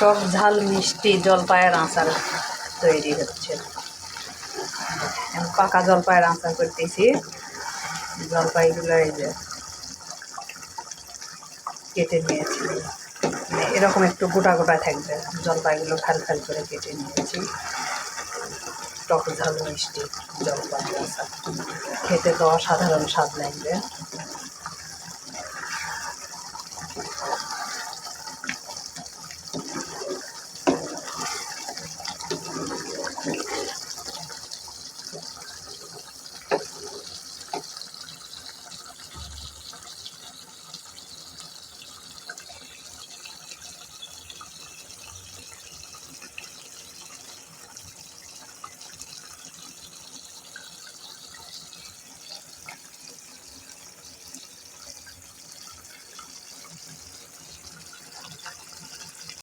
টক ঝাল মিষ্টি জলপাইয়ের আচার তৈরি হচ্ছে। পাকা জলপাইয়ের আচার করতেছি। জলপাইগুলো এই যে কেটে নিয়েছি, এরকম একটু গোটা গোটা থাকবে। জলপাইগুলো খাল খাল করে কেটে নিয়েছি। টক ঝাল মিষ্টি জলপাই আচার খেতে তো অসাধারণ স্বাদ লাগবে।